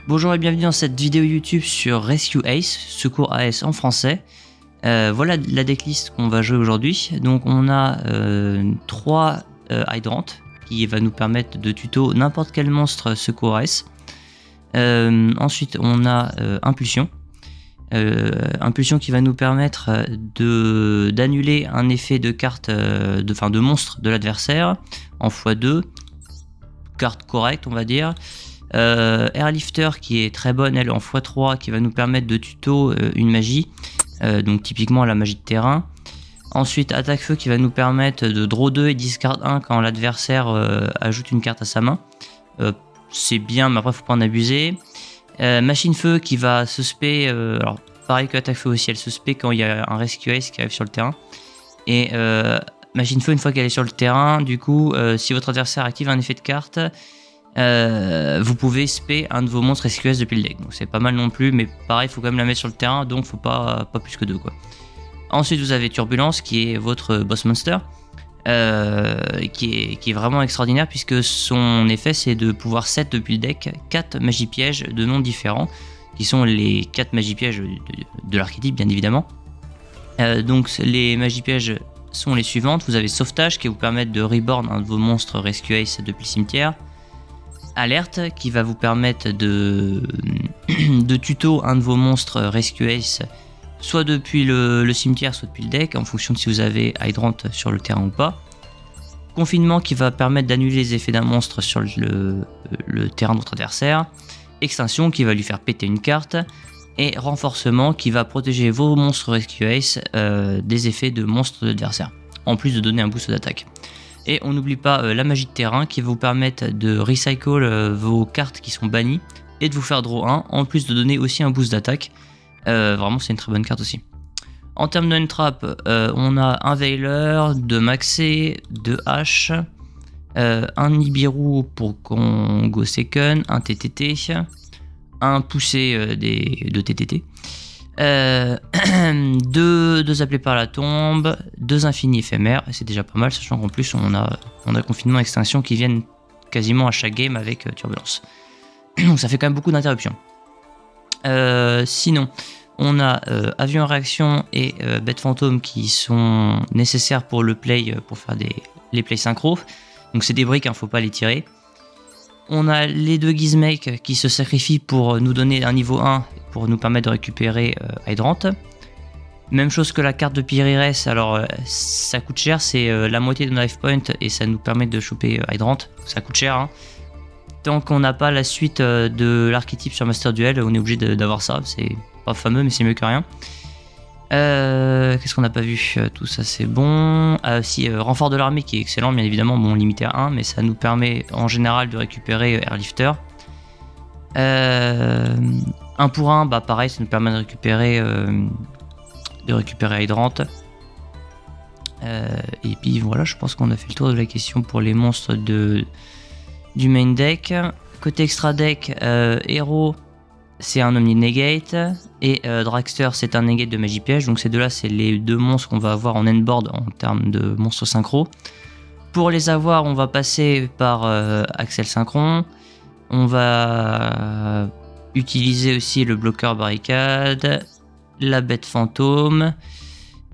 Bonjour et bienvenue dans cette vidéo YouTube sur Rescue Ace, Secours AS en français. Voilà la decklist qu'on va jouer aujourd'hui. Donc on a 3 hydrantes qui va nous permettre de tuto n'importe quel monstre Secours AS. Ensuite on a Impulsion. Impulsion qui va nous permettre d'annuler un effet de carte, de monstre de l'adversaire en x2. Carte correcte on va dire. Airlifter qui est très bonne elle en x3 qui va nous permettre de tuto une magie, donc typiquement la magie de terrain. Ensuite attaque feu qui va nous permettre de draw 2 et discard 1 quand l'adversaire ajoute une carte à sa main. C'est bien mais après faut pas en abuser. Machine feu qui va se spé, alors pareil que attaque feu aussi, elle se spé quand il y a un Rescue Ace qui arrive sur le terrain. Et machine feu une fois qu'elle est sur le terrain, du coup si votre adversaire active un effet de carte, vous pouvez spé un de vos monstres SQS depuis le deck, donc c'est pas mal non plus, mais pareil, il faut quand même la mettre sur le terrain, donc faut pas plus que 2 quoi. Ensuite vous avez Turbulence qui est votre boss monster, qui est vraiment extraordinaire puisque son effet c'est de pouvoir set depuis le deck 4 magie pièges de noms différents, qui sont les 4 magie pièges de l'archétype bien évidemment. Donc les magie pièges sont les suivantes, vous avez Sauvetage qui va vous permettre de reborn un de vos monstres Rescue Ace depuis le cimetière. Alerte qui va vous permettre de tuto un de vos monstres Rescue Ace soit depuis le cimetière soit depuis le deck en fonction de si vous avez Hydrant sur le terrain ou pas. Confinement qui va permettre d'annuler les effets d'un monstre sur le terrain de votre adversaire. Extinction qui va lui faire péter une carte. Et renforcement qui va protéger vos monstres Rescue Ace des effets de monstres de l'adversaire, en plus de donner un boost d'attaque. Et on n'oublie pas la magie de terrain qui va vous permettre de recycle vos cartes qui sont bannies et de vous faire draw 1, en plus de donner aussi un boost d'attaque. Vraiment c'est une très bonne carte aussi. En termes de trap, on a un Veiler, 2 Maxé, 2 H, un Nibiru pour qu'on go second, un TTT, un poussé de TTT. 2 appelés par la tombe, 2 infinis éphémères, c'est déjà pas mal, sachant qu'en plus on a confinement et extinction qui viennent quasiment à chaque game avec Turbulence. Donc ça fait quand même beaucoup d'interruptions. Sinon, on a avion à réaction et bête fantôme qui sont nécessaires pour le play, pour faire les plays synchro. Donc c'est des briques, faut pas les tirer. On a les 2 Gizmek qui se sacrifient pour nous donner un niveau 1 pour nous permettre de récupérer Hydrant. Même chose que la carte de Pyrires, alors ça coûte cher, c'est la moitié de nos life point et ça nous permet de choper Hydrant, ça coûte cher. Tant qu'on n'a pas la suite de l'archétype sur Master Duel, on est obligé d'avoir ça, c'est pas fameux mais c'est mieux que rien. Qu'est-ce qu'on n'a pas vu? Tout ça c'est bon. Renfort de l'armée qui est excellent bien évidemment, bon limité à 1 mais ça nous permet en général de récupérer Airlifter. 1 pour 1, pareil ça nous permet de récupérer Hydrant. Et puis voilà, je pense qu'on a fait le tour de la question pour les monstres du main deck. Côté extra deck, héros c'est un Omni Negate et Dragster c'est un Negate de magie piège, donc ces deux là c'est les 2 monstres qu'on va avoir en endboard en termes de monstres synchro. Pour les avoir on va passer par Axel Synchron, on va utiliser aussi le bloqueur barricade, la bête fantôme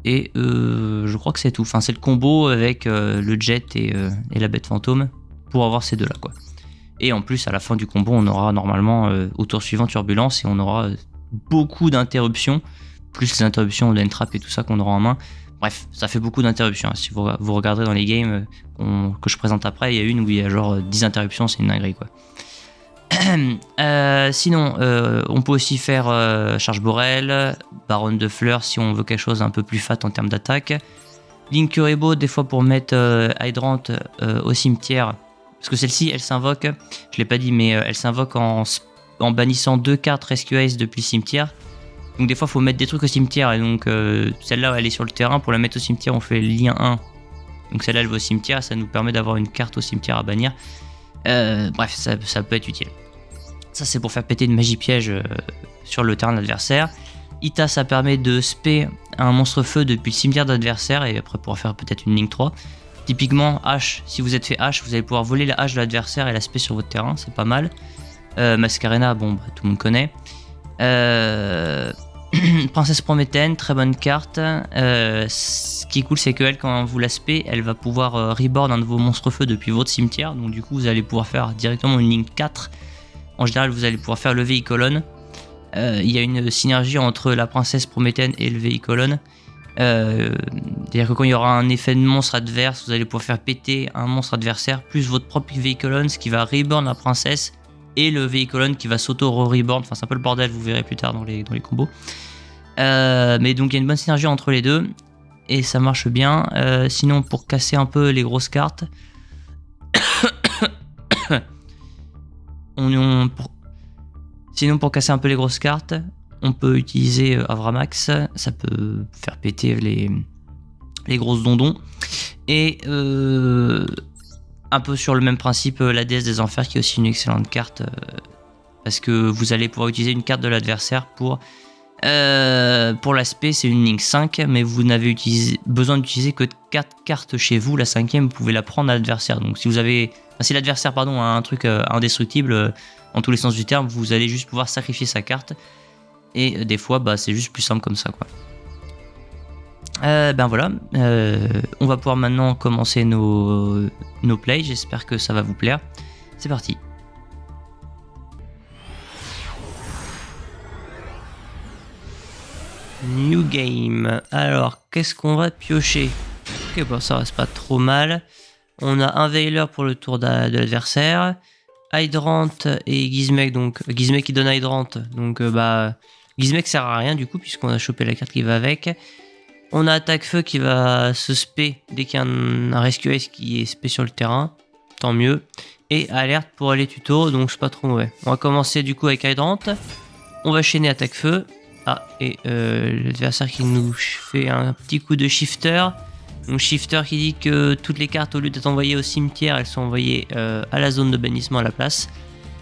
et je crois que c'est tout, c'est le combo avec le jet et la bête fantôme pour avoir ces deux là quoi. Et en plus, à la fin du combo, on aura normalement au tour suivant Turbulence et on aura beaucoup d'interruptions, plus les interruptions de N-Trap et tout ça qu'on aura en main. Bref, ça fait beaucoup d'interruptions. Si vous regarderez dans les games que je présente après, il y a une où il y a genre 10 interruptions, c'est une dinguerie quoi. Sinon, on peut aussi faire Charge Borel, Baronne de Fleurs si on veut quelque chose un peu plus fat en termes d'attaque. Linkuribo, des fois pour mettre Hydrant au cimetière. Parce que celle-ci, elle s'invoque, je l'ai pas dit, mais elle s'invoque en bannissant 2 cartes Rescue Ace depuis le cimetière. Donc des fois, il faut mettre des trucs au cimetière. Et donc celle-là, elle est sur le terrain. Pour la mettre au cimetière, on fait le lien 1. Donc celle-là, elle va au cimetière. Ça nous permet d'avoir une carte au cimetière à bannir. Bref, ça peut être utile. Ça, c'est pour faire péter une magie piège sur le terrain de l'adversaire. Ita, ça permet de spé un monstre feu depuis le cimetière de l'adversaire. Et après, pour faire peut-être une ligne 3. Typiquement, H, si vous êtes fait H, vous allez pouvoir voler la hache de l'adversaire et la spé sur votre terrain, c'est pas mal. Mascarena, bon, bah, tout le monde connaît. Princesse Prométhène, très bonne carte. Ce qui est cool, c'est qu'elle, quand vous l'aspect, elle va pouvoir reborn un de vos monstres feu depuis votre cimetière. Donc du coup, vous allez pouvoir faire directement une ligne 4. En général, vous allez pouvoir faire le Veicolon. Il y a une synergie entre la Princesse Prométhène et le Veicolon. C'est-à-dire que quand il y aura un effet de monstre adverse, vous allez pouvoir faire péter un monstre adversaire, plus votre propre Veicolon, ce qui va reborn la princesse, et le Veicolon qui va s'auto-reborn. Enfin, c'est un peu le bordel, vous verrez plus tard dans les combos. Mais donc il y a une bonne synergie entre les deux et ça marche bien. Sinon, pour casser un peu les grosses cartes, sinon pour casser un peu les grosses cartes, on peut utiliser Avramax. Ça peut faire péter les grosses dondons. Et un peu sur le même principe, la déesse des enfers qui est aussi une excellente carte parce que vous allez pouvoir utiliser une carte de l'adversaire pour l'aspect, c'est une ligne 5, mais vous n'avez besoin d'utiliser que 4 cartes chez vous. La 5e, vous pouvez la prendre à l'adversaire. Donc si l'adversaire a un truc indestructible en tous les sens du terme, vous allez juste pouvoir sacrifier sa carte. Et des fois, c'est juste plus simple comme ça, quoi. Ben voilà, on va pouvoir maintenant commencer nos plays. J'espère que ça va vous plaire. C'est parti. New game. Alors, qu'est-ce qu'on va piocher? Ok, bon, ça reste pas trop mal. On a un Veiler pour le tour de l'adversaire. Hydrant et Gizmek. Donc, Gizmek qui donne Hydrant. Donc, Gizmek sert à rien du coup, puisqu'on a chopé la carte qui va avec. On a Attaque Feu qui va se spé dès qu'il y a un Rescue Ace qui est spé sur le terrain. Tant mieux. Et Alerte pour aller tuto, donc c'est pas trop mauvais. On va commencer du coup avec Hydrant. On va chaîner Attaque Feu. Ah, et l'adversaire qui nous fait un petit coup de Shifter. Donc Shifter qui dit que toutes les cartes, au lieu d'être envoyées au cimetière, elles sont envoyées à la zone de bannissement à la place.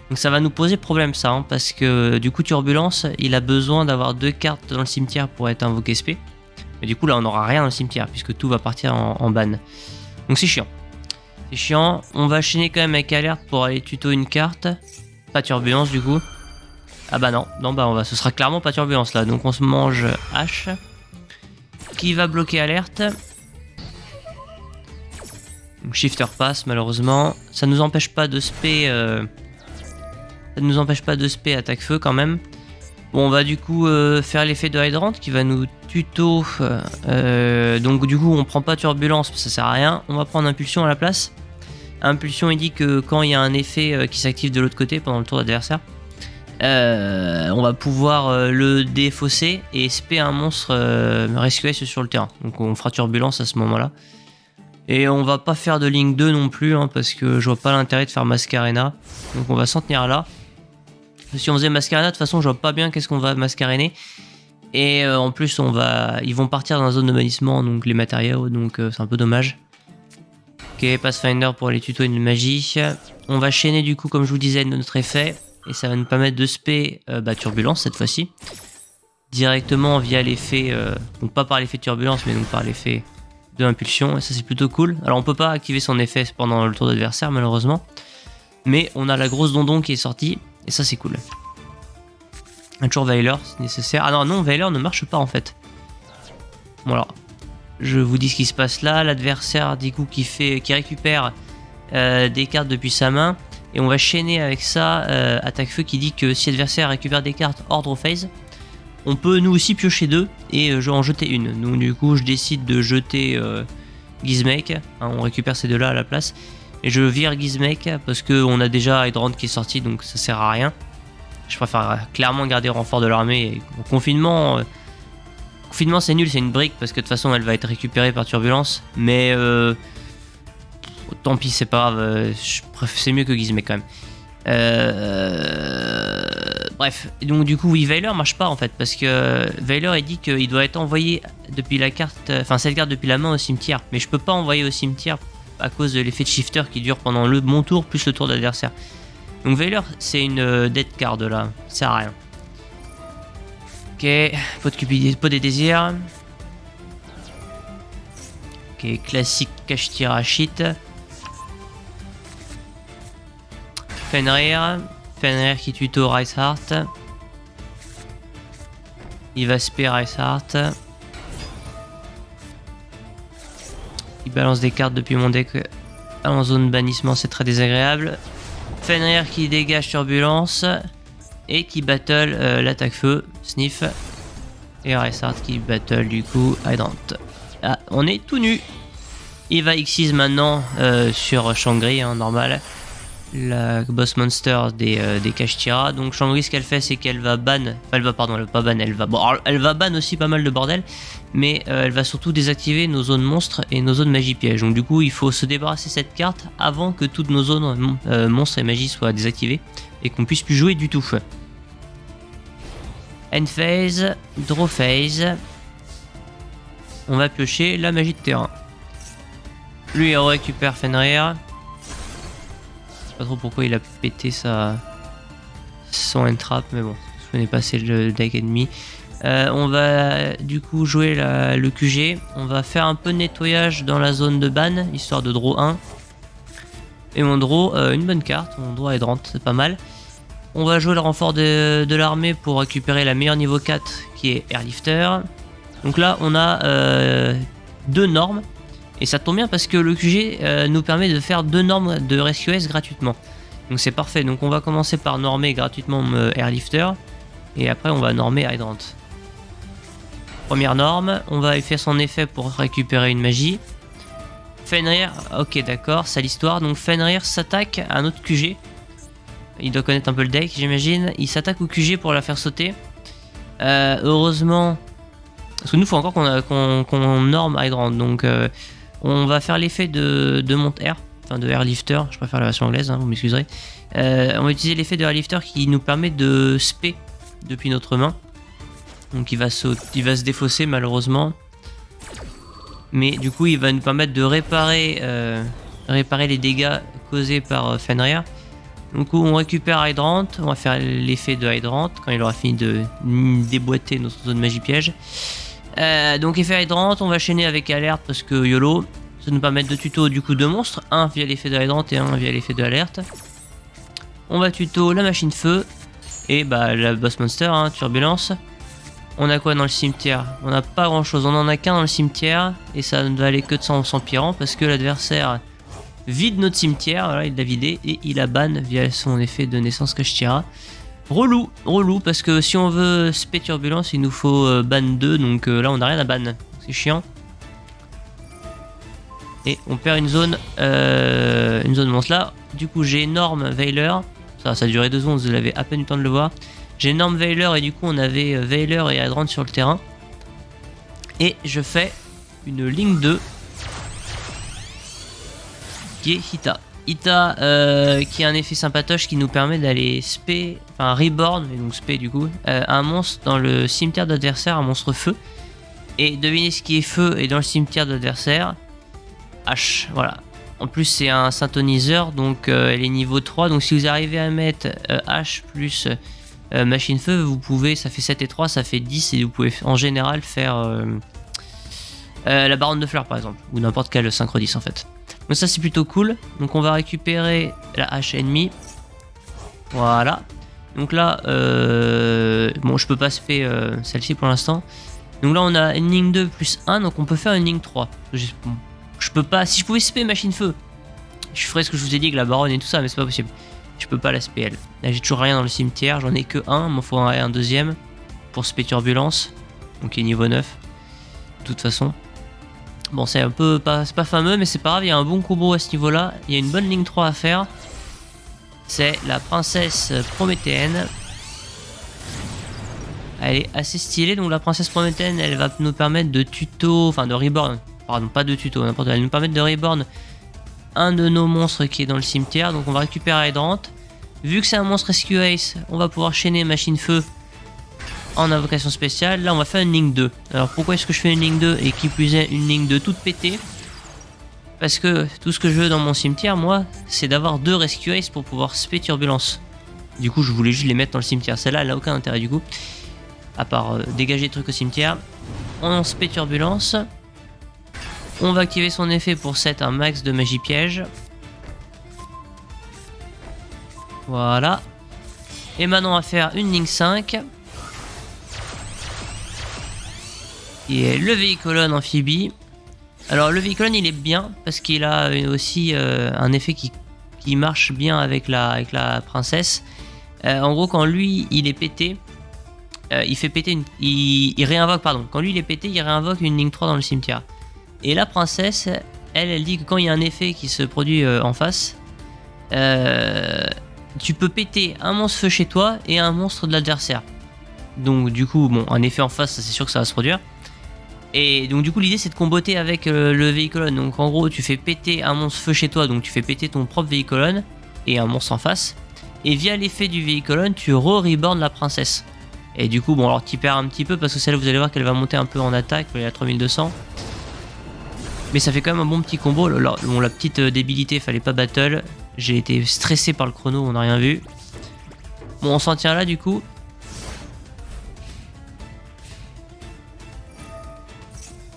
Donc ça va nous poser problème ça, hein, parce que du coup Turbulence, il a besoin d'avoir 2 cartes dans le cimetière pour être invoqué SP. Mais du coup là on n'aura rien dans le cimetière, puisque tout va partir en ban. Donc c'est chiant. C'est chiant. On va chaîner quand même avec Alerte pour aller tuto une carte. Pas Turbulence du coup. Ah bah non, ce sera clairement pas Turbulence là. Donc on se mange H. Qui va bloquer Alerte. Donc Shifter passe malheureusement. Ça nous empêche pas de spé. Ça nous empêche pas de spé Attaque Feu quand même. Bon, on va du coup faire l'effet de Hydrant qui va nous tuto. Donc du coup on prend pas Turbulence, ça sert à rien. On va prendre Impulsion à la place. Impulsion il dit que quand il y a un effet qui s'active de l'autre côté pendant le tour d'adversaire, on va pouvoir le défausser et spé un monstre Rescue Ace sur le terrain. Donc on fera Turbulence à ce moment là. Et on va pas faire de ligne 2 non plus, hein, parce que je vois pas l'intérêt de faire Mascarena. Donc on va s'en tenir là. Si on faisait Mascarena, de toute façon je vois pas bien qu'est-ce qu'on va mascaréner. Et en plus ils vont partir dans la zone de bannissement, donc les matériaux, donc c'est un peu dommage. Ok, Pathfinder pour les tutos et une magie. On va chaîner du coup, comme je vous disais, notre effet. Et ça va nous permettre de spé Turbulence cette fois-ci. Directement via l'effet, donc pas par l'effet Turbulence, mais donc par l'effet de Impulsion. Et ça c'est plutôt cool. Alors on peut pas activer son effet pendant le tour d'adversaire malheureusement. Mais on a la grosse dondon qui est sortie. Et ça c'est cool. Un toujours Veiler si nécessaire. Ah non, Veiler ne marche pas en fait. Bon alors, je vous dis ce qui se passe là. L'adversaire du coup qui récupère des cartes depuis sa main. Et on va chaîner avec ça Attaque Feu qui dit que si l'adversaire récupère des cartes hors draw phase, on peut nous aussi piocher 2 et en jeter une. Donc du coup je décide de jeter Gizmek. Hein, on récupère ces 2 là à la place. Et je vire Gizmek parce qu'on a déjà Hydrant qui est sorti, donc ça sert à rien. Je préfère clairement garder renfort de l'armée. Confinement, c'est nul, c'est une brique parce que de toute façon elle va être récupérée par Turbulence. Mais tant pis, c'est pas grave, c'est mieux que Gizmek quand même. Bref, donc du coup oui, Veiler marche pas en fait, parce que Veiler il dit qu'il doit être envoyé depuis la carte, enfin cette carte depuis la main au cimetière. Mais je peux pas envoyer au cimetière à cause de l'effet de Shifter qui dure pendant mon tour plus le tour de l'adversaire. Donc Veiler c'est une dead card là, ça sert à rien. Ok, pot des désirs. Ok, classique cache-tir à shit. Fenrir. Fenrir qui tuto Reinhardt. Il va spé Reinhardt. Il balance des cartes depuis mon deck en zone bannissement, c'est très désagréable. Fenrir qui dégage Turbulence et qui battle l'attaque feu, Sniff. Et Reinhardt qui battle du coup Hydrant. Ah, on est tout nu. Il va X6 maintenant sur Shangri, hein, normal. La boss monster des Kashtira. Donc Shangri, ce qu'elle fait, c'est qu'elle va ban. Enfin, elle va, pardon, elle va pas ban, elle va. Bon, alors, elle va ban aussi pas mal de bordel. Mais elle va surtout désactiver nos zones monstres et nos zones magie piège. Donc du coup, il faut se débarrasser de cette carte avant que toutes nos zones monstres et magie soient désactivées. Et qu'on puisse plus jouer du tout. End phase, draw phase. On va piocher la magie de terrain. Lui, il récupère Fenrir. Je sais pas trop pourquoi il a pété son entrap, mais bon, je connais pas assez le deck ennemi. On va du coup jouer le QG. On va faire un peu de nettoyage dans la zone de ban, histoire de draw 1. Et on draw une bonne carte, on draw Hydrant, c'est pas mal. On va jouer le renfort de l'armée pour récupérer la meilleure niveau 4 qui est Airlifter. Donc là, on a 2 normes. Et ça tombe bien parce que le QG nous permet de faire 2 normes de Rescue S gratuitement. Donc c'est parfait. Donc on va commencer par normer gratuitement Airlifter. Et après on va normer Hydrant. Première norme, on va faire son effet pour récupérer une magie. Fenrir, ok d'accord, c'est l'histoire. Donc Fenrir s'attaque à un autre QG. Il doit connaître un peu le deck, j'imagine. Il s'attaque au QG pour la faire sauter. Heureusement, parce que nous il faut encore qu'on norme Hydrant. Donc on va faire l'effet de monte air, enfin de Airlifter, je préfère la version anglaise, hein, vous m'excuserez. On va utiliser l'effet de Airlifter qui nous permet de spé depuis notre main. Donc il va se défausser malheureusement. Mais du coup il va nous permettre de réparer les dégâts causés par Fenrir. Donc on récupère Hydrant, on va faire l'effet de Hydrant quand il aura fini de déboîter notre zone magie piège. Donc effet Hydrant, on va chaîner avec Alerte parce que YOLO, ça nous permet de tuto du coup 2 monstres, un via l'effet de Hydrant et un via l'effet de Alerte. On va tuto la machine feu et bah la boss monster, hein, Turbulence. On a quoi dans le cimetière? On n'a pas grand chose, on en a qu'un dans le cimetière et ça ne va aller que de s'empirant parce que l'adversaire vide notre cimetière, voilà, il l'a vidé et il a ban via son effet de naissance Kashtira. Relou parce que si on veut spé Turbulence il nous faut ban 2 donc là on n'a rien à ban, c'est chiant. Et on perd une zone monstre là. Du coup j'ai énorme Veiler, ça a duré 2 secondes, vous avez à peine eu le temps de le voir. J'ai énorme Veiler et du coup on avait Veiler et Hydrant sur le terrain. Et je fais une ligne 2 qui est Hita. Hita qui a un effet sympatoche qui nous permet d'aller spé, enfin reborn, et donc spé du coup, un monstre dans le cimetière d'adversaire, un monstre feu. Et devinez ce qui est feu et dans le cimetière d'adversaire, H, voilà. En plus c'est un synthoniseur, donc elle est niveau 3, donc si vous arrivez à mettre H plus machine feu, vous pouvez, ça fait 7 et 3, ça fait 10 et vous pouvez en général faire la baronne de fleurs par exemple, ou n'importe quel synchro 10 en fait. Donc ça c'est plutôt cool. Donc on va récupérer la hache ennemie. Voilà. Donc là, bon je peux pas spé celle-ci pour l'instant. Donc là on a une ligne 2 plus 1, donc on peut faire une ligne 3. Je peux pas, si je pouvais spé machine feu, je ferais ce que je vous ai dit avec la baronne et tout ça, mais c'est pas possible. Je peux pas la spé elle. Là j'ai toujours rien dans le cimetière, j'en ai que un, il m'en faudrait un deuxième pour spé Turbulence. Donc il est niveau 9. De toute façon. Bon, c'est un peu c'est pas fameux, mais c'est pas grave, il y a un bon combo à ce niveau-là. Il y a une bonne ligne 3 à faire. C'est la princesse prométhéenne. Elle est assez stylée, donc la princesse prométhéenne, elle va nous permettre de tuto, enfin de reborn, pardon, pas de tuto, n'importe quoi. Elle va nous permettre de reborn un de nos monstres qui est dans le cimetière, donc on va récupérer Hydrant. Vu que c'est un monstre Rescue Ace, on va pouvoir chaîner machine feu en invocation spéciale. Là on va faire une ligne 2. Alors pourquoi est-ce que je fais une ligne 2 et qui plus est une ligne 2 toute pétée? Parce que tout ce que je veux dans mon cimetière moi c'est d'avoir 2 Rescue Ace pour pouvoir spé Turbulence. Du coup je voulais juste les mettre dans le cimetière. Celle-là elle a aucun intérêt du coup, à part dégager des trucs au cimetière. On spé Turbulence. On va activer son effet pour set un max de magie piège. Voilà. Et maintenant on va faire une ligne 5. Qui est le véhiculon amphibie. Alors le véhiculon il est bien parce qu'il a aussi un effet qui marche bien avec la princesse. En gros quand lui il est pété, il fait péter il réinvoque, pardon. Quand lui il est pété, il réinvoque une ligne 3 dans le cimetière. Et la princesse, elle dit que quand il y a un effet qui se produit en face, tu peux péter un monstre feu chez toi et un monstre de l'adversaire. Donc du coup, bon, un effet en face, c'est sûr que ça va se produire. Et donc du coup l'idée c'est de comboter avec le véhiculon. Donc en gros tu fais péter un monstre feu chez toi, donc tu fais péter ton propre véhiculon et un monstre en face. Et via l'effet du véhiculon tu re-reborn la princesse. Et du coup bon alors tu perds un petit peu parce que celle-là vous allez voir qu'elle va monter un peu en attaque, elle est à 3200. Mais ça fait quand même un bon petit combo. Bon, la petite débilité, fallait pas battle. J'ai été stressé par le chrono, on n'a rien vu. Bon on s'en tient là du coup.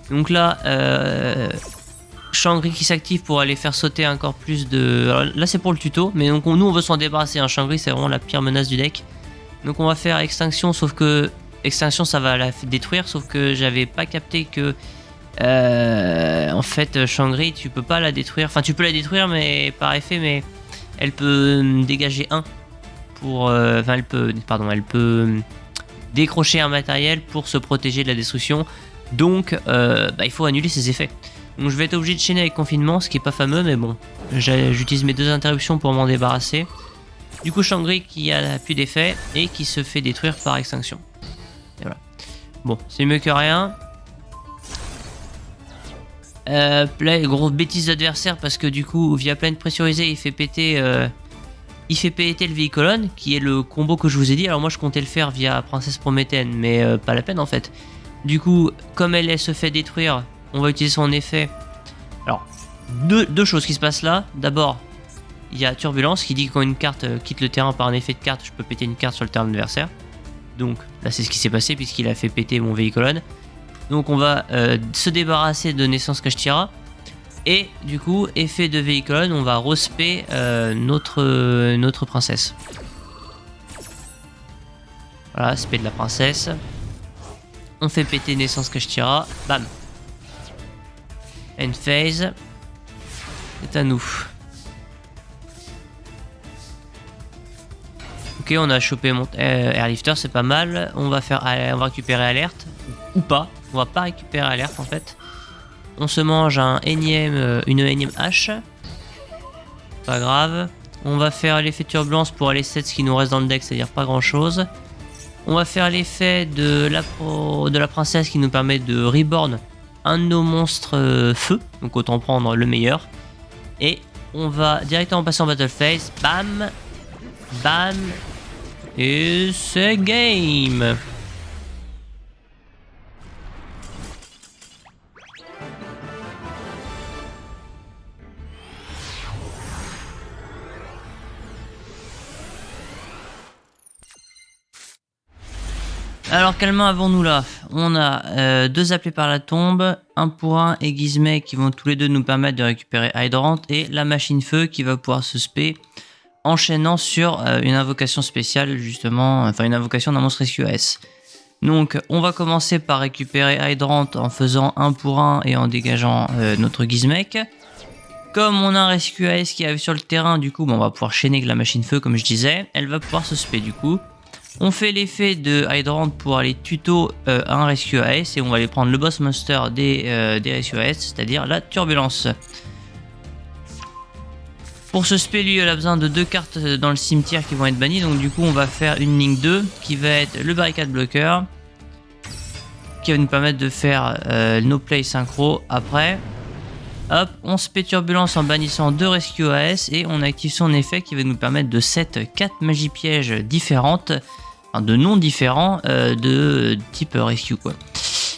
Donc là, Shangri qui s'active pour aller faire sauter encore plus de... Alors là c'est pour le tuto, mais donc nous on veut s'en débarrasser. Hein. Shangri c'est vraiment la pire menace du deck. Donc on va faire extinction, sauf que... Extinction ça va la détruire, sauf que j'avais pas capté que... en fait Shangri tu peux pas la détruire. Enfin tu peux la détruire mais par effet, mais elle peut dégager 1 pour... Enfin elle peut décrocher un matériel pour se protéger de la destruction. Donc il faut annuler ses effets. Donc je vais être obligé de chaîner avec confinement, ce qui est pas fameux, mais bon, j'utilise mes 2 interruptions pour m'en débarrasser. Du coup Shangri qui a plus d'effet et qui se fait détruire par extinction. Et voilà. Bon, c'est mieux que rien. Là, grosse bêtise d'adversaire parce que du coup via plaine pressurisée il fait péter le véhiculon, qui est le combo que je vous ai dit. Alors moi je comptais le faire via princesse prométhéenne, mais pas la peine en fait. Du coup, comme elle se fait détruire, on va utiliser son effet. Alors, deux choses qui se passent là. D'abord, il y a Turbulence qui dit que quand une carte quitte le terrain par un effet de carte, je peux péter une carte sur le terrain adversaire. Donc là, c'est ce qui s'est passé puisqu'il a fait péter mon véhiculon. Donc on va se débarrasser de Naissance Kashtira. Et du coup, effet de véhiculon, on va respect notre princesse. Voilà, spé de la princesse. On fait péter Naissance Kashtira. Bam. End phase. C'est à nous. Ok, on a chopé mon Airlifter, c'est pas mal. On va récupérer alerte. Ou pas. On va pas récupérer alerte en fait. On se mange une énième hache. Pas grave. On va faire l'effet turbulence pour aller set ce qui nous reste dans le deck, c'est-à-dire pas grand chose. On va faire l'effet de la princesse qui nous permet de reborn un de nos monstres feu. Donc autant prendre le meilleur. Et on va directement passer en battle phase. Bam. Bam. Et c'est game. Alors quelle main avons-nous là? On a 2 appelés par la tombe, 1 pour 1 et Gizmek qui vont tous les deux nous permettre de récupérer Hydrant, et la machine feu qui va pouvoir se spé enchaînant sur une invocation spéciale justement, enfin une invocation d'un monstre SQS. Donc on va commencer par récupérer Hydrant en faisant 1 pour 1 et en dégageant notre Gizmek. Comme on a un Rescue AS qui arrive sur le terrain, du coup on va pouvoir chaîner avec la machine feu comme je disais, elle va pouvoir se spé du coup. On fait l'effet de Hydrant pour aller tuto un Rescue AS et on va aller prendre le boss monster des Rescue AS, c'est-à-dire la Turbulence. Pour ce spé, lui, elle a besoin de 2 cartes dans le cimetière qui vont être bannies, donc du coup on va faire une ligne 2 qui va être le Barricade Blocker, qui va nous permettre de faire no play synchro après. Hop, on spé Turbulence en bannissant 2 Rescue AS et on active son effet qui va nous permettre de set 4 magies pièges différentes, enfin de noms différents de type Rescue quoi.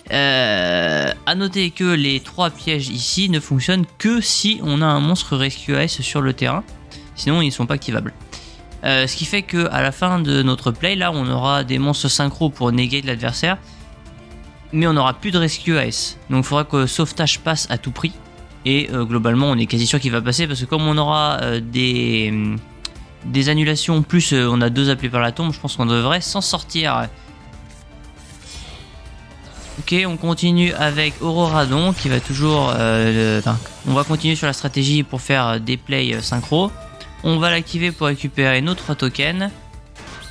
A noter que les 3 pièges ici ne fonctionnent que si on a un monstre Rescue AS sur le terrain, sinon ils ne sont pas activables. Ce qui fait que à la fin de notre play, là on aura des monstres synchro pour negate l'adversaire, mais on n'aura plus de Rescue AS. Donc il faudra que sauvetage passe à tout prix. Et globalement on est quasi sûr qu'il va passer parce que comme on aura des des annulations, plus on a 2 appelés par la tombe, je pense qu'on devrait s'en sortir. Ok, on continue avec Auroradon qui va toujours... on va continuer sur la stratégie pour faire des plays synchro. On va l'activer pour récupérer notre token,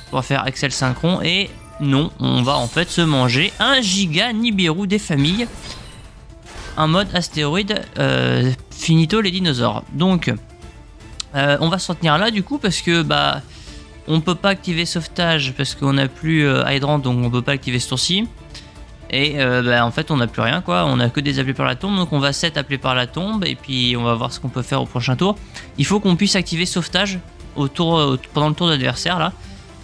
pour faire Axel Synchron, et non, on va en fait se manger un giga Nibiru des familles. Un mode astéroïde finito les dinosaures. Donc, on va s'en tenir là du coup parce que bah on peut pas activer sauvetage parce qu'on n'a plus Hydrant, donc on peut pas activer ce tour-ci. Et en fait on n'a plus rien quoi, on a que des appelés par la tombe, donc on va set appeler par la tombe et puis on va voir ce qu'on peut faire au prochain tour. Il faut qu'on puisse activer sauvetage pendant le tour d'adversaire là.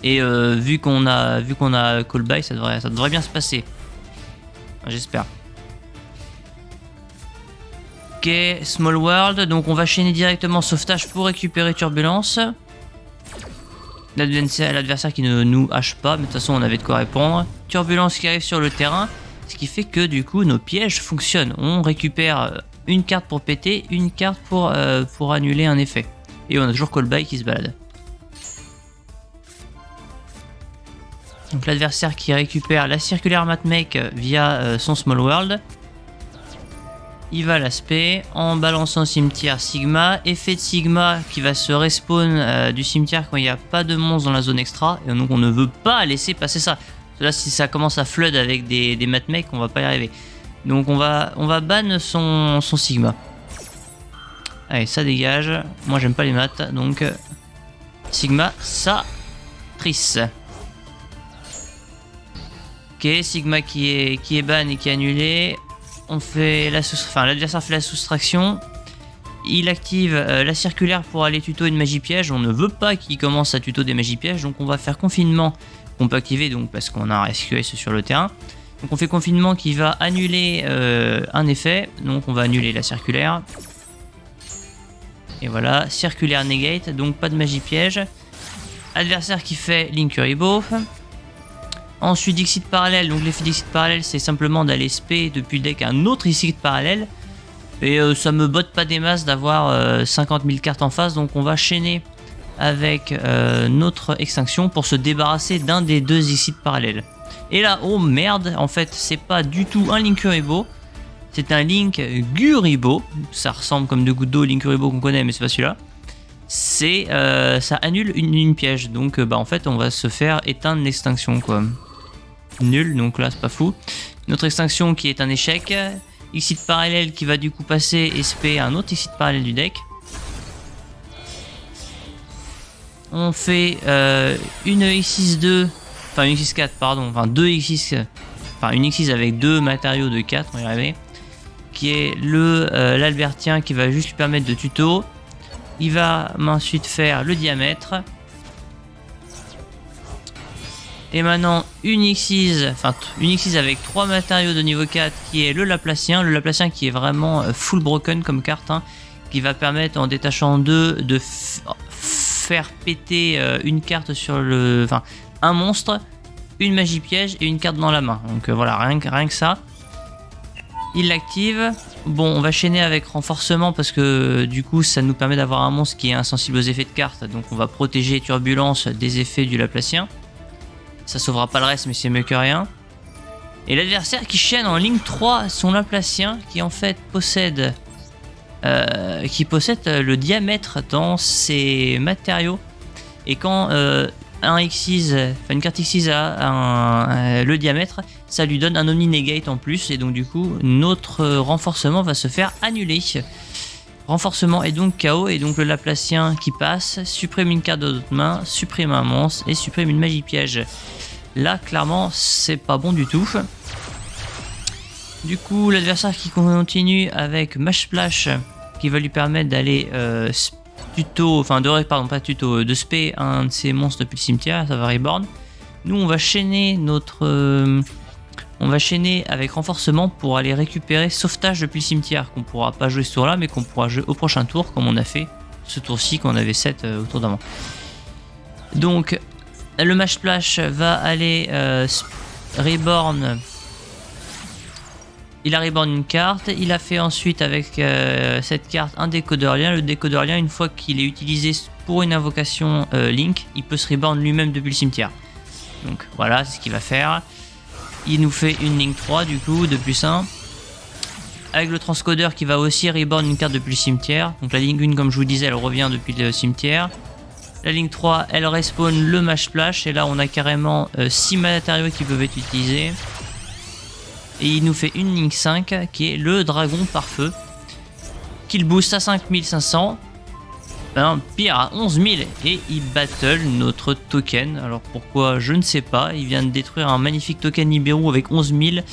Et vu qu'on a call by, ça devrait bien se passer. J'espère. Ok, Small World, donc on va chaîner directement sauvetage pour récupérer Turbulence. L'adversaire qui ne nous hache pas, mais de toute façon on avait de quoi répondre. Turbulence qui arrive sur le terrain, ce qui fait que du coup nos pièges fonctionnent. On récupère une carte pour péter, une carte pour annuler un effet. Et on a toujours call by qui se balade. Donc l'adversaire qui récupère la circulaire Matmec via son Small World. Il va l'aspect en balançant cimetière Sigma. Effet de Sigma qui va se respawn du cimetière quand il n'y a pas de monstres dans la zone extra. Et donc on ne veut pas laisser passer ça. Là si ça commence à flood avec des Matmec, on va pas y arriver. Donc on va ban son Sigma. Allez, ça dégage. Moi j'aime pas les maths, donc Sigma, ça trisse. Ok, Sigma qui est ban et qui est annulé. L'adversaire fait la soustraction. Il active la circulaire pour aller tuto une magie piège. On ne veut pas qu'il commence à tuto des magies pièges, donc on va faire confinement qu'on peut activer donc parce qu'on a un SQS sur le terrain. Donc on fait confinement qui va annuler un effet. Donc on va annuler la circulaire. Et voilà, circulaire negate, donc pas de magie piège. Adversaire qui fait l'incuribo. Ensuite, Dixit parallèle. Donc, l'effet Dixit parallèle, c'est simplement d'aller spé depuis le deck un autre Dixit parallèle. Et ça me botte pas des masses d'avoir 50 000 cartes en face. Donc, on va chaîner avec notre extinction pour se débarrasser d'un des 2 Dixit parallèles. Et là, oh merde, en fait, c'est pas du tout un Linkuribo. C'est un Link Guribo. Ça ressemble comme 2 gouttes d'eau au Linkuribo qu'on connaît, mais c'est pas celui-là. Ça annule une piège. Donc, en fait, on va se faire éteindre l'extinction, quoi. Nul, donc là c'est pas fou. Notre extinction qui est un échec. Exit parallèle qui va du coup passer et spé un autre exit parallèle du deck. On fait une X6-2, enfin une X6-4 pardon, enfin 2 X6, enfin une X6 avec 2 matériaux de 4, on va y arriver. Qui est l'Albertien qui va juste lui permettre de tuto. Il va ensuite faire le diamètre. Et maintenant une X6 avec 3 matériaux de niveau 4 qui est le Laplacien. Le Laplacien qui est vraiment full broken comme carte, hein, qui va permettre en détachant 2 de faire péter une carte sur un monstre, une magie piège et une carte dans la main. Donc voilà, rien que ça. Il l'active. Bon, on va chaîner avec renforcement parce que du coup ça nous permet d'avoir un monstre qui est insensible aux effets de carte. Donc on va protéger Turbulence des effets du Laplacien. Ça sauvera pas le reste, mais c'est mieux que rien. Et l'adversaire qui chaîne en ligne 3 son Laplacien qui en fait possède le diamètre dans ses matériaux. Et quand une carte X6 a le diamètre, ça lui donne un Omni Negate en plus. Et donc du coup, notre renforcement va se faire annuler. Renforcement est donc KO. Et donc le Laplacien qui passe, supprime une carte de notre main, supprime un monstre et supprime une magie piège. Là, clairement, c'est pas bon du tout. Du coup, l'adversaire qui continue avec Mash Splash, qui va lui permettre d'aller de spé un de ces monstres depuis le cimetière, ça va reborn. Nous, on va chaîner avec renforcement pour aller récupérer sauvetage depuis le cimetière, qu'on pourra pas jouer ce tour-là, mais qu'on pourra jouer au prochain tour, comme on a fait ce tour-ci, quand on avait 7 autour d'avant. Donc, le Mash Splash va aller reborn Il a reborn une carte, il a fait ensuite avec cette carte un décodeur lien. Le décodeur lien, une fois qu'il est utilisé pour une invocation Link, il peut se reborn lui-même depuis le cimetière. Donc voilà, c'est ce qu'il va faire. Il nous fait une Link 3 du coup, de plus 1. Avec le transcodeur qui va aussi reborn une carte depuis le cimetière. Donc la Link 1, comme je vous disais, elle revient depuis le cimetière. La Link 3, elle respawn le Mage Splash. Et là, on a carrément 6 matériaux qui peuvent être utilisés. Et il nous fait une Link 5 qui est le dragon par feu. Qu'il boost à 5500. Pire à 11000. Et il battle notre token. Alors pourquoi je ne sais pas. Il vient de détruire un magnifique token Nibiru avec 11000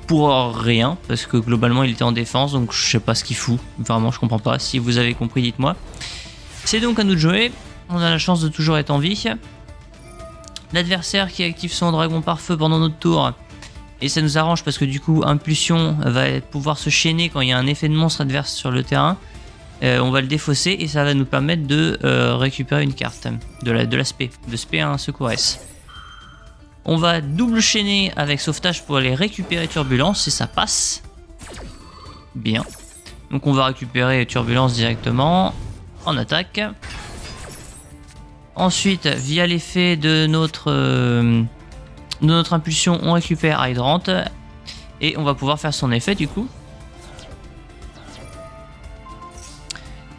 pour rien. Parce que globalement il était en défense. Donc je sais pas ce qu'il fout. Vraiment je comprends pas. Si vous avez compris dites-moi. C'est donc à nous de jouer. On a la chance de toujours être en vie. L'adversaire qui active son dragon par feu pendant notre tour. Et ça nous arrange parce que du coup, Impulsion va pouvoir se chaîner quand il y a un effet de monstre adverse sur le terrain. On va le défausser et ça va nous permettre de récupérer une carte de l'aspect, de spé à un secours S. On va double chaîner avec sauvetage pour aller récupérer Turbulence et ça passe. Bien. Donc on va récupérer Turbulence directement en attaque. Ensuite, via l'effet de notre impulsion, on récupère Hydrant et on va pouvoir faire son effet du coup.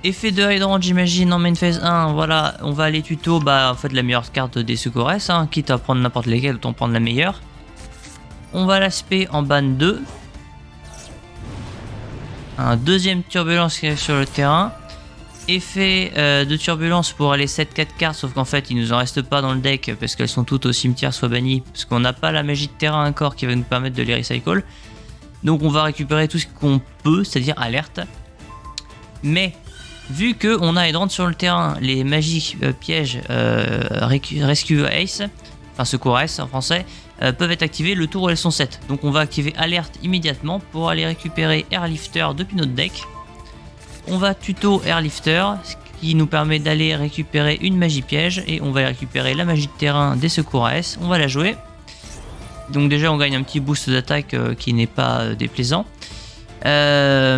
Effet de Hydrant, j'imagine, en main phase 1, voilà, on va aller tuto, en fait la meilleure carte des secours S, quitte à prendre n'importe lesquelles, autant prendre la meilleure. On va l'aspect en ban 2. Un deuxième Turbulence qui arrive sur le terrain. Effet de turbulence pour aller 7-4 cartes, sauf qu'en fait il nous en reste pas dans le deck parce qu'elles sont toutes au cimetière soit bannies, parce qu'on n'a pas la magie de terrain encore qui va nous permettre de les recycle. Donc on va récupérer tout ce qu'on peut, c'est-à-dire alerte. Mais vu qu'on a Hydrant sur le terrain, les magies pièges Rescue Ace, enfin secours S en français, peuvent être activées le tour où elles sont 7. Donc on va activer alerte immédiatement pour aller récupérer Airlifter depuis notre deck. On va tuto Airlifter, ce qui nous permet d'aller récupérer une magie piège et on va récupérer la magie de terrain des secours AS. On va la jouer. Donc déjà on gagne un petit boost d'attaque qui n'est pas déplaisant. Et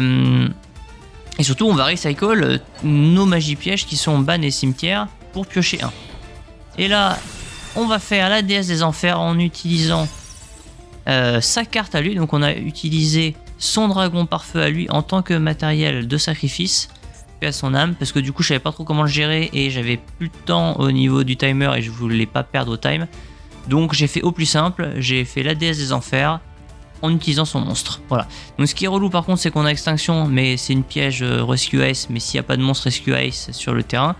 surtout on va recycle nos magies pièges qui sont ban et cimetière pour piocher 1. Et là on va faire la déesse des enfers en utilisant sa carte à lui. Donc on a utilisé son dragon par feu à lui en tant que matériel de sacrifice à son âme, parce que du coup je savais pas trop comment le gérer et j'avais plus de temps au niveau du timer et je voulais pas perdre au time, donc j'ai fait au plus simple, j'ai fait la déesse des enfers en utilisant son monstre. Voilà, donc ce qui est relou par contre c'est qu'on a extinction, mais c'est une piège Rescue Ace, mais s'il n'y a pas de monstre Rescue Ace sur le terrain,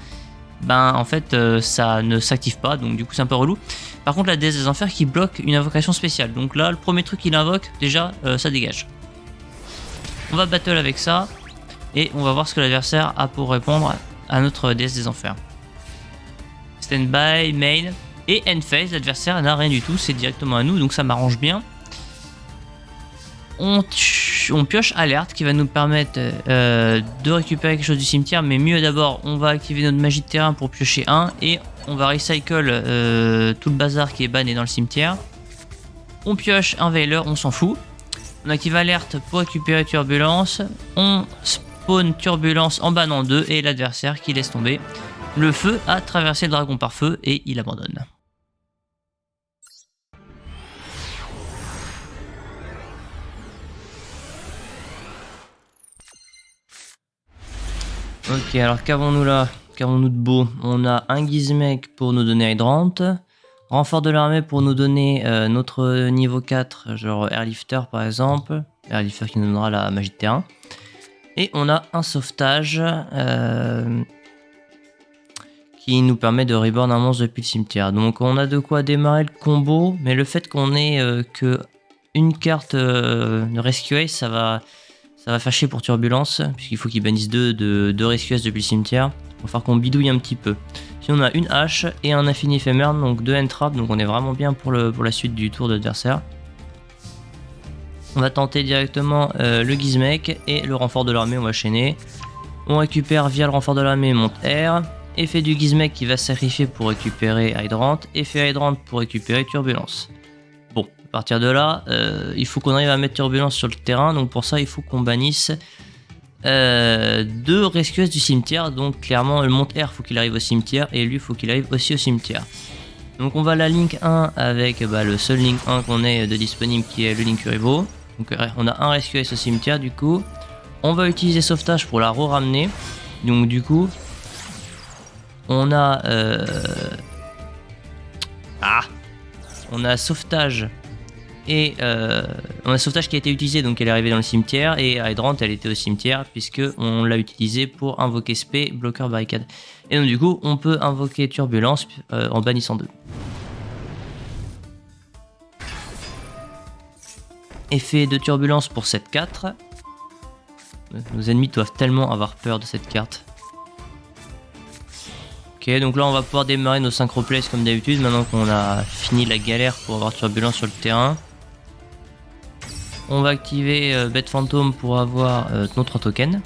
en fait ça ne s'active pas, donc du coup c'est un peu relou. Par contre la déesse des enfers qui bloque une invocation spéciale, donc là le premier truc qu'il invoque déjà ça dégage. On va battle avec ça et on va voir ce que l'adversaire a pour répondre à notre déesse des enfers. Standby, main et end phase, l'adversaire n'a rien du tout, c'est directement à nous, donc ça m'arrange bien. On pioche alerte qui va nous permettre de récupérer quelque chose du cimetière, mais mieux d'abord on va activer notre magie de terrain pour piocher 1 et on va recycle tout le bazar qui est banné dans le cimetière. On pioche un Veiler, on s'en fout. On active alerte pour récupérer Turbulence. On spawn Turbulence en ban en 2 et l'adversaire qui laisse tomber. Le feu a traversé le dragon par feu et il abandonne. Ok, alors qu'avons-nous là? Qu'avons-nous de beau? On a un Gizmek pour nous donner Hydrant. Renfort de l'armée pour nous donner notre niveau 4, genre Airlifter par exemple. Airlifter qui nous donnera la magie de terrain. Et on a un sauvetage qui nous permet de reborn un monstre depuis le cimetière. Donc on a de quoi démarrer le combo, mais le fait qu'on ait que une carte de Rescue Ace, ça va fâcher pour Turbulence, puisqu'il faut qu'il bannisse deux Rescue Ace depuis le cimetière. Il va falloir qu'on bidouille un petit peu. Si on a une hache et un infini éphémère, donc 2 entrap, donc on est vraiment bien pour la suite du tour de l'adversaire. On va tenter directement le Gizmek et le renfort de l'armée, on va chaîner. On récupère via le renfort de l'armée monte R. Effet du Gizmek qui va sacrifier pour récupérer Hydrant. Effet Hydrant pour récupérer Turbulence. Bon, partir de là, il faut qu'on arrive à mettre Turbulence sur le terrain. Donc pour ça, il faut qu'on bannisse 2 rescues du cimetière. Donc clairement, le monte R, faut qu'il arrive au cimetière. Et lui, faut qu'il arrive aussi au cimetière. Donc on va à la Link 1 avec le seul Link 1 qu'on ait de disponible, qui est le Link Kuribo. Donc on a un rescue au cimetière du coup. On va utiliser sauvetage pour la re-ramener. Donc du coup, on a... on a sauvetage et on a sauvetage qui a été utilisé, donc elle est arrivée dans le cimetière, et Hydrant elle était au cimetière puisque on l'a utilisé pour invoquer SP, bloqueur barricade. Et donc du coup on peut invoquer Turbulence en bannissant 2. Effet de Turbulence pour cette 4. Nos ennemis doivent tellement avoir peur de cette carte. Ok, donc là on va pouvoir démarrer nos synchroplays comme d'habitude, maintenant qu'on a fini la galère pour avoir Turbulence sur le terrain. On va activer Bête Fantôme pour avoir nos 3 tokens.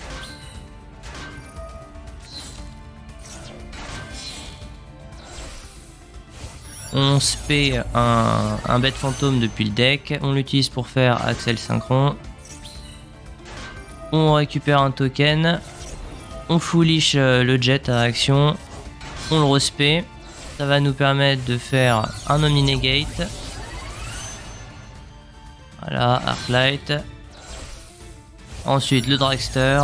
On spé un Bête Fantôme depuis le deck, on l'utilise pour faire Axel Synchron. On récupère un token, on foolish le jet à action. On le respect, ça va nous permettre de faire un Omni Negate. Voilà, Arclight. Ensuite le Dragster.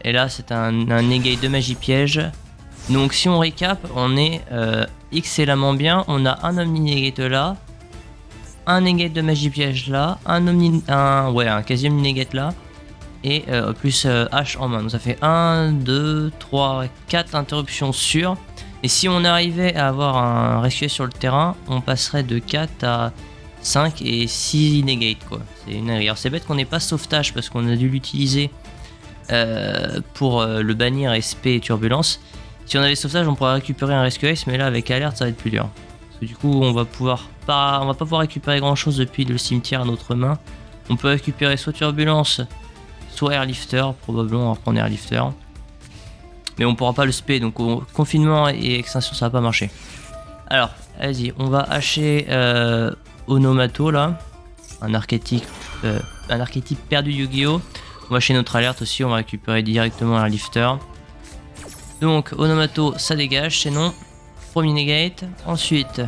Et là c'est un Negate de magie piège. Donc si on récap, on est excellemment bien. On a un Omni Negate là, un Negate de magie piège là, un quasi Omni Negate là. Et plus H en main. Donc ça fait 1, 2, 3, 4 interruptions sûres. Et si on arrivait à avoir un rescue sur le terrain, on passerait de 4 à 5 et 6 negate quoi. C'est une erreur. C'est bête qu'on n'ait pas sauvetage parce qu'on a dû l'utiliser pour le bannir SP et Turbulence. Si on avait sauvetage, on pourrait récupérer un rescue ace, mais là avec alerte ça va être plus dur. Parce que du coup on va pas pouvoir récupérer grand chose depuis le cimetière à notre main. On peut récupérer soit Turbulence, soit Airlifter, probablement on va reprendre Airlifter. Mais on pourra pas le spé, donc confinement et extinction ça va pas marcher. Alors, vas-y, on va hacher Onomato là, un archétype perdu Yu-Gi-Oh! On va hacher notre alerte aussi, on va récupérer directement Airlifter. Donc Onomato ça dégage, c'est non. Premier negate, ensuite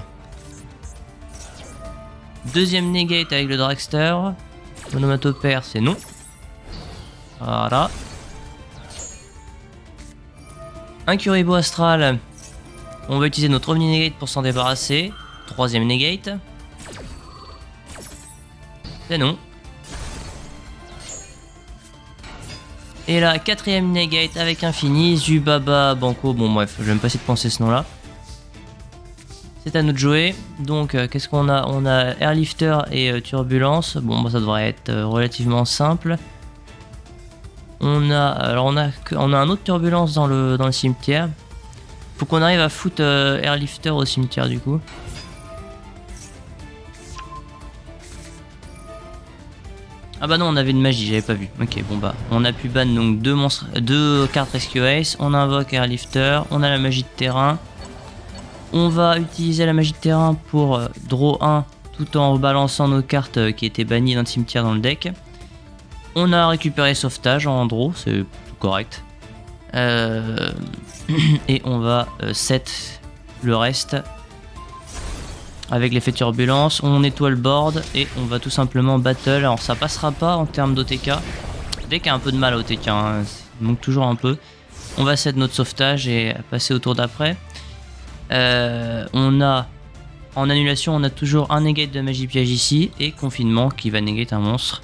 deuxième negate avec le Dragster. Onomato perd, c'est non. Voilà. Un Kuribo astral. On va utiliser notre Omni Negate pour s'en débarrasser. Troisième negate. C'est non. Et là, quatrième negate avec Infini. Zubaba Banco. Bon bref, je vais même pas essayer de penser ce nom là. C'est à nous de jouer. Donc qu'est-ce qu'on a? On a Airlifter et Turbulence. Bon bah, ça devrait être relativement simple. On a un autre Turbulence dans le cimetière. Faut qu'on arrive à foutre Airlifter au cimetière du coup. Ah bah non, on avait une magie, j'avais pas vu. Ok, bon bah, on a pu ban donc deux cartes Rescue Ace. On invoque Airlifter, on a la magie de terrain. On va utiliser la magie de terrain pour draw 1 tout en rebalançant nos cartes qui étaient bannies dans le cimetière dans le deck. On a récupéré sauvetage en draw, c'est correct. Et on va set le reste avec l'effet turbulence. On nettoie le board et on va tout simplement battle. Alors ça passera pas en termes d'OTK. Le deck a un peu de mal à OTK, hein. Il manque toujours un peu. On va set notre sauvetage et passer au tour d'après. On a en annulation, on a toujours un negate de magie piège ici et confinement qui va negate un monstre.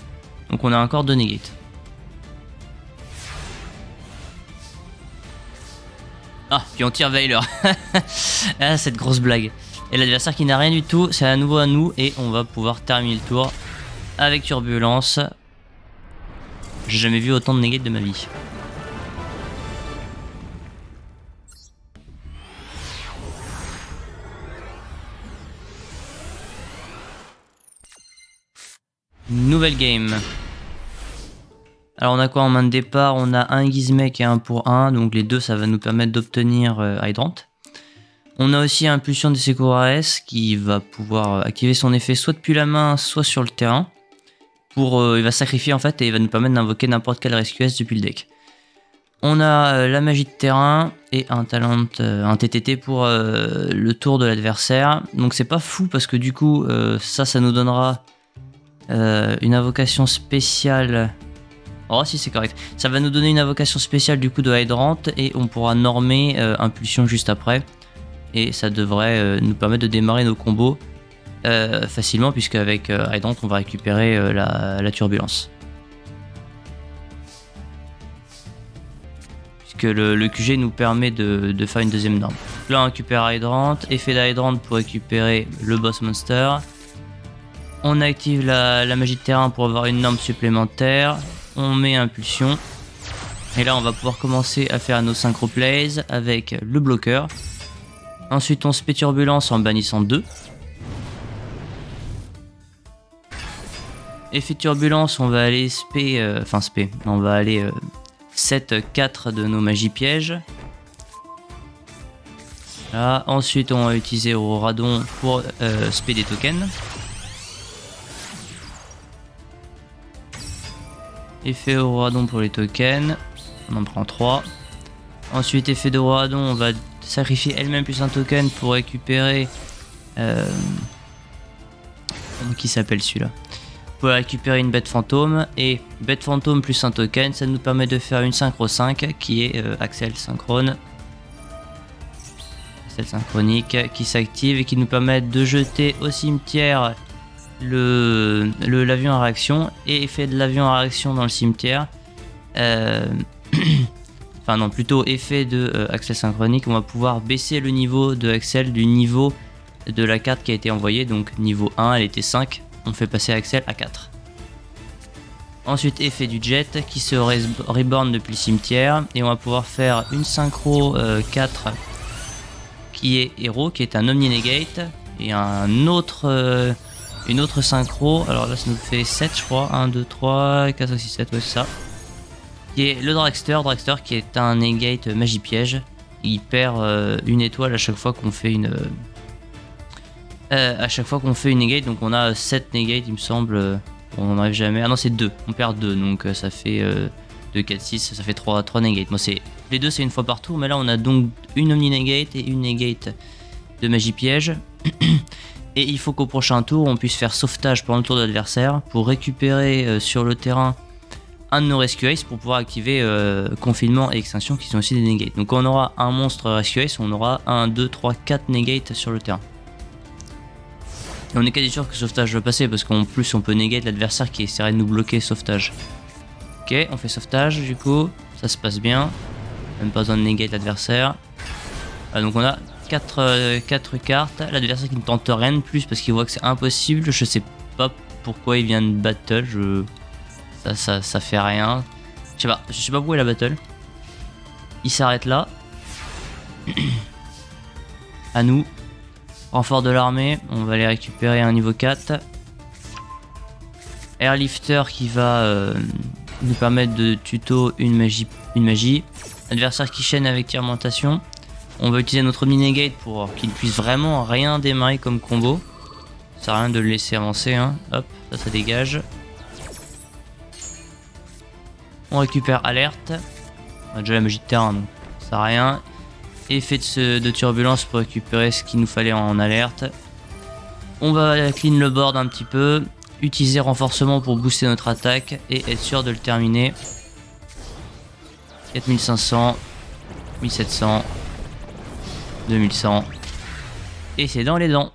Donc on a encore 2 negates. Ah, puis on tire Veiler. Ah, cette grosse blague. Et l'adversaire qui n'a rien du tout, c'est à nouveau à nous et on va pouvoir terminer le tour avec Turbulence. J'ai jamais vu autant de negates de ma vie. Nouvelle game. Alors on a quoi en main de départ? On a un Gizmek et un pour 1, donc les deux ça va nous permettre d'obtenir Hydrant. On a aussi Impulsion de Secours AS qui va pouvoir activer son effet soit depuis la main, soit sur le terrain. Il va sacrifier en fait et il va nous permettre d'invoquer n'importe quel Rescue Ace depuis le deck. On a la magie de terrain et un TTT pour le tour de l'adversaire. Donc c'est pas fou parce que du coup ça nous donnera une invocation spéciale. Oh si c'est correct. Ça va nous donner une invocation spéciale du coup de Hydrant et on pourra normer Impulsion juste après. Et ça devrait nous permettre de démarrer nos combos facilement puisque avec Hydrant on va récupérer la turbulence. Puisque le QG nous permet de faire une deuxième norme. Là on récupère Hydrant, effet d'Hydrant pour récupérer le boss monster. On active la magie de terrain pour avoir une norme supplémentaire. On met Impulsion. Et là on va pouvoir commencer à faire nos synchro plays avec le bloqueur. Ensuite on spé turbulence en bannissant 2. Effet turbulence, on va aller on va aller 7-4 de nos magies pièges. Là, ensuite on va utiliser Auroradon pour spé des tokens. Effet Auroradon pour les tokens, on en prend 3. Ensuite effet d'Auroradon, on va sacrifier elle-même plus un token pour récupérer... qui s'appelle celui-là? Pour récupérer une bête fantôme, et bête fantôme plus un token, ça nous permet de faire une synchro 5 qui est Axel synchrone. Axel synchronique qui s'active et qui nous permet de jeter au cimetière l'avion à réaction et effet de l'avion à réaction dans le cimetière. Enfin non, plutôt effet de Axel synchronique, on va pouvoir baisser le niveau de Axel du niveau de la carte qui a été envoyée. Donc niveau 1 elle était 5, on fait passer Axel à 4. Ensuite effet du jet qui se reborn depuis le cimetière et on va pouvoir faire une synchro 4 qui est héros, qui est un Omni Negate, et une autre synchro, alors là ça nous fait 7 je crois, 1, 2, 3, 4, 5, 6, 7, ouais c'est ça. Qui est le Dragster qui est un negate magie piège. Il perd une étoile à chaque fois qu'on fait une negate, donc on a 7 negates il me semble, on n'en arrive jamais, ah non c'est 2, on perd 2, donc ça fait 2, 4, 6, ça fait 3 negates. Moi les deux c'est une fois par tour, mais là on a donc une Omni Negate et une negate de magie piège. Et il faut qu'au prochain tour on puisse faire sauvetage pendant le tour de l'adversaire pour récupérer sur le terrain un de nos Rescue Ace pour pouvoir activer confinement et extinction qui sont aussi des negates. Donc on aura un monstre Rescue Ace, on aura 1, 2, 3, 4 negates sur le terrain. Et on est quasi sûr que sauvetage va passer parce qu'en plus on peut negate l'adversaire qui essaierait de nous bloquer sauvetage. Ok, on fait sauvetage du coup, ça se passe bien. Même pas besoin de negate l'adversaire. Donc on a 4 cartes, l'adversaire qui ne tente rien de plus parce qu'il voit que c'est impossible. Je sais pas pourquoi il vient de battle, ça fait rien. Je sais pas pourquoi il a battle. Il s'arrête là. À nous. Renfort de l'armée, on va aller récupérer un niveau 4. Airlifter qui va nous permettre de tuto une magie. Adversaire qui chaîne avec tirmentation. On va utiliser notre mini-negate pour qu'il ne puisse vraiment rien démarrer comme combo. Ça sert à rien de le laisser avancer, hein. Hop, ça dégage. On récupère alerte. On a déjà la magie de terrain, donc ça sert à rien. Effet de turbulence pour récupérer ce qu'il nous fallait en alerte. On va clean le board un petit peu. Utiliser renforcement pour booster notre attaque et être sûr de le terminer. 4500, 1700, 2100. Et c'est dans les dents.